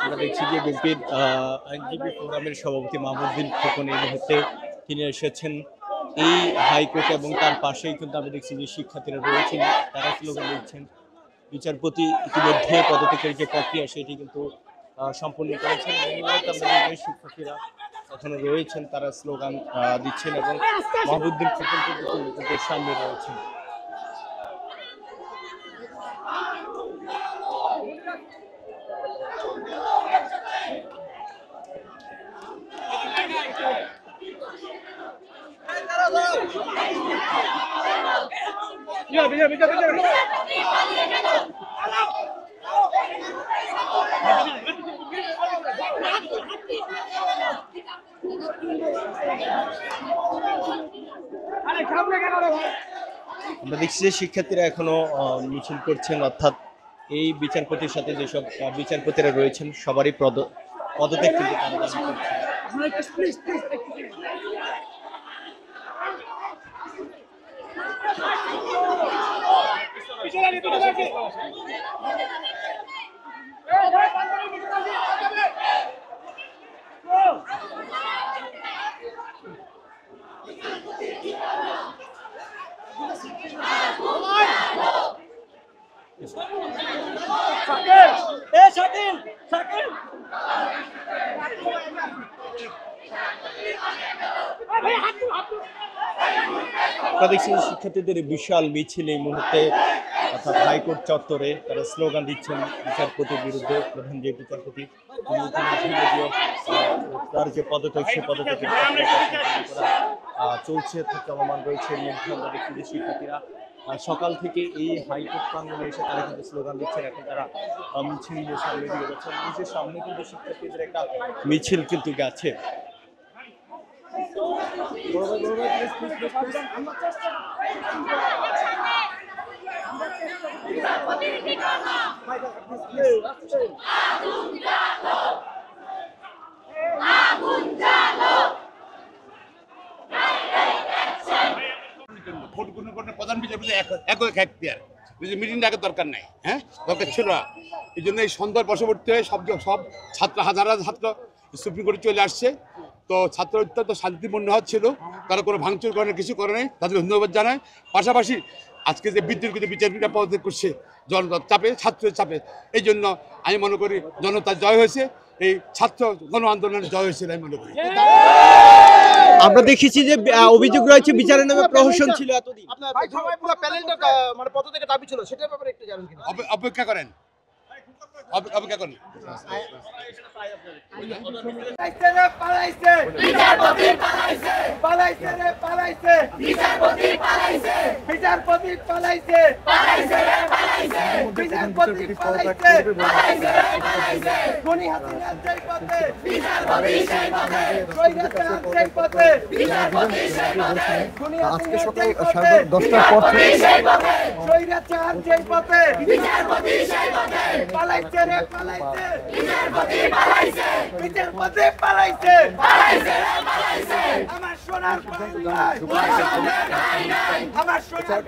আমরা দেখছি যে বিএনপির আইনজীবী ফোরামের সভাপতি মাহমুদ্দিন খোকন এই মুহূর্তে তিনি এসেছেন এই হাইকোর্টে এবং তার পাশেই কিন্তু আমি দেখছি যে শিক্ষার্থীরা রয়েছেন, তারা স্লোগান দিচ্ছেন। বিচারপতি ইতিমধ্যে পদত্যাগের যে প্রক্রিয়া সেটি কিন্তু সম্পূর্ণ করেছেন। শিক্ষার্থীরা এখানে রয়েছেন, তারা স্লোগান দিচ্ছেন এবং মাহমুদ্দিন খোকন কিন্তু সামনে রয়েছেন। আমরা দেখছি যে শিক্ষার্থীরা এখনো মিছিল করছেন, অর্থাৎ এই বিচারপতির সাথে যেসব বিচারপতিরা রয়েছেন সবারই পদত্যাগ কিন্তু তারা দাবি করছেন। দেখছি শিক্ষার্থীদের বিশাল মিছিল এই মুহূর্তে অর্থাৎ হাইকোর্ট চত্বরে তারা স্লোগান দিচ্ছেন বিচারপতির বিরুদ্ধে। প্রধান যে বিচারপতি তার যে পদত্যাগ সে পদত্যাগের চলছে, চলমান রয়েছে। আমরা দেখছি যে শিক্ষার্থীরা সকাল থেকে এই হাইকোর্ট প্রাঙ্গণে এসে তারা কিন্তু স্লোগান দিচ্ছেন। এখন তারা মিছিল নিয়ে সামনে দিয়ে যাচ্ছেন। নিজের সামনে কিন্তু শিক্ষার্থীদের একটা মিছিল কিন্তু গেছে। প্রধান বিচারপতি মিটিং ডাকার দরকার নাই, হ্যাঁ দরকার ছিল না। এই জন্য এই সন্ধ্যার বশবর্তী হয়ে সব ছাত্র হাজার ছাত্র সুপ্রিম কোর্টে চলে আসছে। তো ছাত্র অত্যন্ত শান্তিপূর্ণ হচ্ছিল, তারা কোনো ভাঙচুর করে না, কিছু করে নাই, তাদের ধন্যবাদ জানায়। পাশাপাশি আজকে যে বিতর্কিত বিচারপতিরা পদত্যাগ করছে জনতার চাপে, ছাত্রের চাপে, এই জন্য আমি মনে করি জনতার জয় হয়েছে, এই ছাত্র গণ আন্দোলনের জয় হয়েছে আমি মনে করি। আমরা দেখেছি যে অভিযোগ রয়েছে বিচারের নামে প্রহসন ছিল এতদিন। মানে পদত্যাগের দাবি ছিল, সেটার ব্যাপারে একটু জানেন কিনা? অপেক্ষা করেন, অপেক্ষা করেন। আজকে সকাল 10টার পর আমার সোনার আমার সোনার